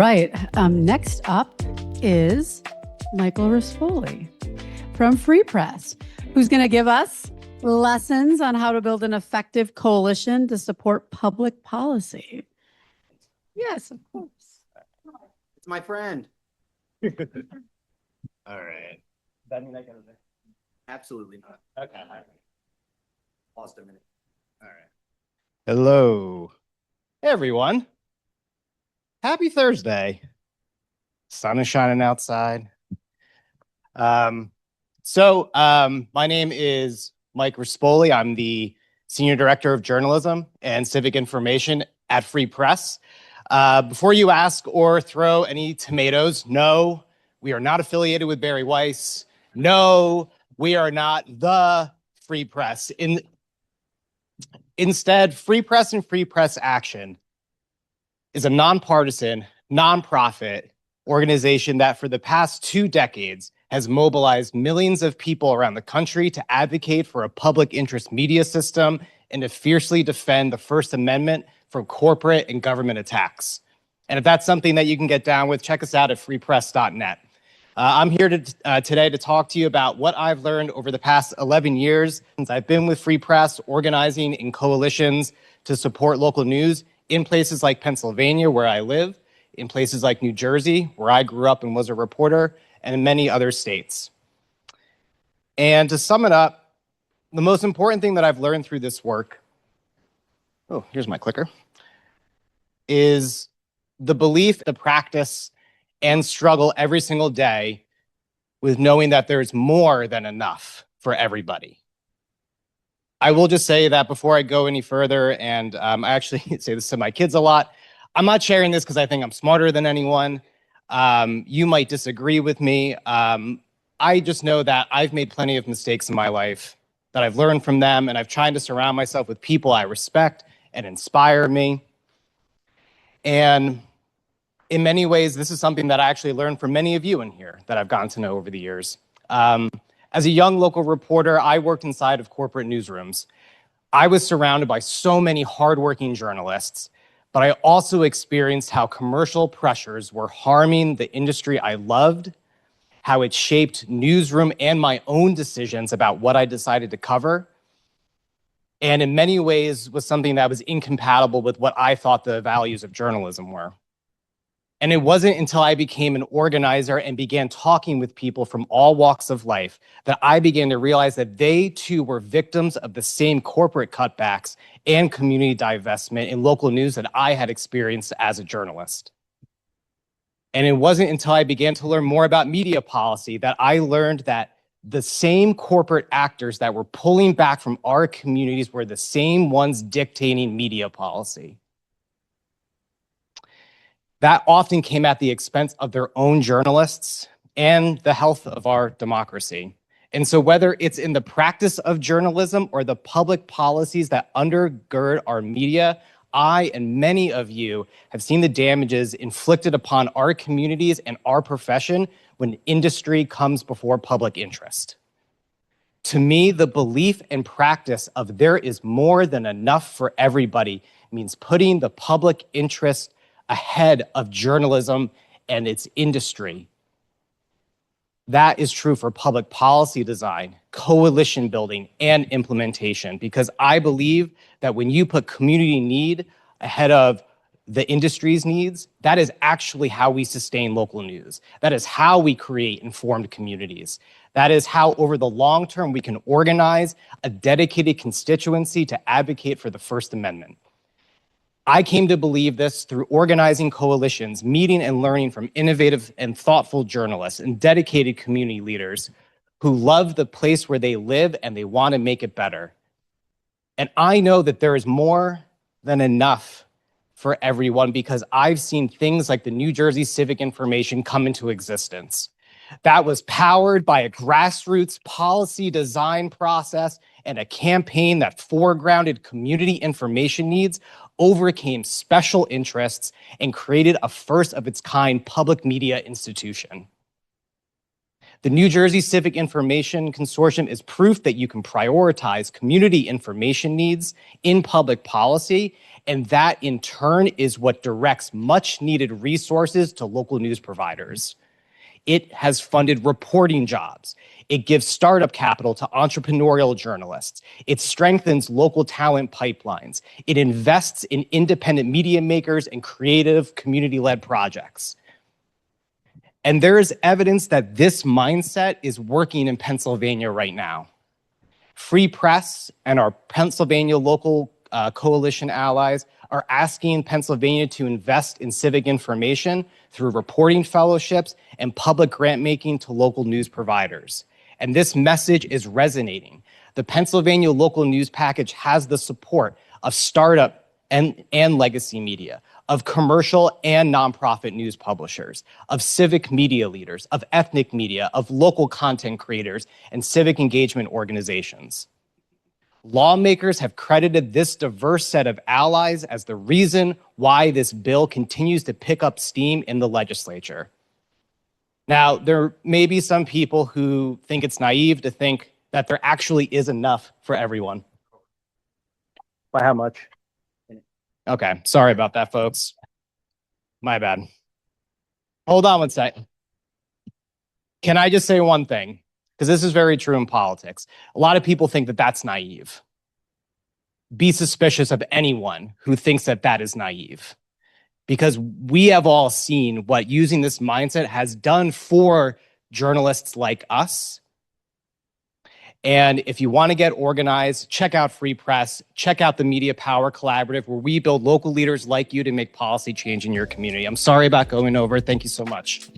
right. Next up is Michael Rispoli from Free Press, who's going to give us lessons on how to build an effective coalition to support public policy. Yes, of course. It's my friend. All right. That mean I got it? Absolutely not. Okay. All right. Lost a minute. All right. Hello, everyone. Happy Thursday. Sun is shining outside. My name is Mike Rispoli. I'm the Senior Director of Journalism and Civic Information at Free Press. Before you ask or throw any tomatoes, no, we are not affiliated with Barry Weiss. No, we are not the Free Press. Instead, Free Press and Free Press Action is a nonpartisan, nonprofit organization that for the past 2 decades has mobilized millions of people around the country to advocate for a public interest media system and to fiercely defend the First Amendment from corporate and government attacks. And if that's something that you can get down with, check us out at freepress.net. I'm here today to talk to you about what I've learned over the past 11 years since I've been with Free Press, organizing in coalitions to support local news in places like Pennsylvania, where I live, in places like New Jersey, where I grew up and was a reporter, and in many other states. And to sum it up, the most important thing that I've learned through this work, oh, here's my clicker, is the belief, the practice, and struggle every single day with knowing that there's more than enough for everybody. I will just say that before I go any further, and I actually say this to my kids a lot, I'm not sharing this because I think I'm smarter than anyone. You might disagree with me. I just know that I've made plenty of mistakes in my life, that I've learned from them, and I've tried to surround myself with people I respect and inspire me. And in many ways, this is something that I actually learned from many of you in here that I've gotten to know over the years. As a young local reporter, I worked inside of corporate newsrooms. I was surrounded by so many hardworking journalists, but I also experienced how commercial pressures were harming the industry I loved, how it shaped newsroom and my own decisions about what I decided to cover, and in many ways was something that was incompatible with what I thought the values of journalism were. And it wasn't until I became an organizer and began talking with people from all walks of life that I began to realize that they too were victims of the same corporate cutbacks and community divestment in local news that I had experienced as a journalist. And it wasn't until I began to learn more about media policy that I learned that the same corporate actors that were pulling back from our communities were the same ones dictating media policy. That often came at the expense of their own journalists and the health of our democracy. And so whether it's in the practice of journalism or the public policies that undergird our media, I and many of you have seen the damages inflicted upon our communities and our profession when industry comes before public interest. To me, the belief and practice of there is more than enough for everybody means putting the public interest ahead of journalism and its industry. That is true for public policy design, coalition building, and implementation, because I believe that when you put community need ahead of the industry's needs, that is actually how we sustain local news. That is how we create informed communities. That is how, over the long term, we can organize a dedicated constituency to advocate for the First Amendment. I came to believe this through organizing coalitions, meeting and learning from innovative and thoughtful journalists and dedicated community leaders who love the place where they live and they want to make it better. And I know that there is more than enough for everyone because I've seen things like the New Jersey Civic Information come into existence. That was powered by a grassroots policy design process and a campaign that foregrounded community information needs, overcame special interests, and created a first of its kind public media institution. The New Jersey Civic Information Consortium is proof that you can prioritize community information needs in public policy, and that in turn is what directs much needed resources to local news providers. It has funded reporting jobs. It gives startup capital to entrepreneurial journalists. It strengthens local talent pipelines. It invests in independent media makers and creative community-led projects. And there is evidence that this mindset is working in Pennsylvania right now. Free Press and our Pennsylvania local coalition allies are asking Pennsylvania to invest in civic information through reporting fellowships and public grant making to local news providers. And this message is resonating. The Pennsylvania local news package has the support of startup and legacy media, of commercial and nonprofit news publishers, of civic media leaders, of ethnic media, of local content creators, and civic engagement organizations. Lawmakers have credited this diverse set of allies as the reason why this bill continues to pick up steam in the legislature. Now, there may be some people who think it's naive to think that there actually is enough for everyone. By how much? Okay, sorry about that, folks. My bad. Hold on one sec. Can I just say one thing? Because this is very true in politics. A lot of people think that that's naive. Be suspicious of anyone who thinks that that is naive. Because we have all seen what using this mindset has done for journalists like us. And if you want to get organized, check out Free Press, check out the Media Power Collaborative, where we build local leaders like you to make policy change in your community. I'm sorry about going over. Thank you so much.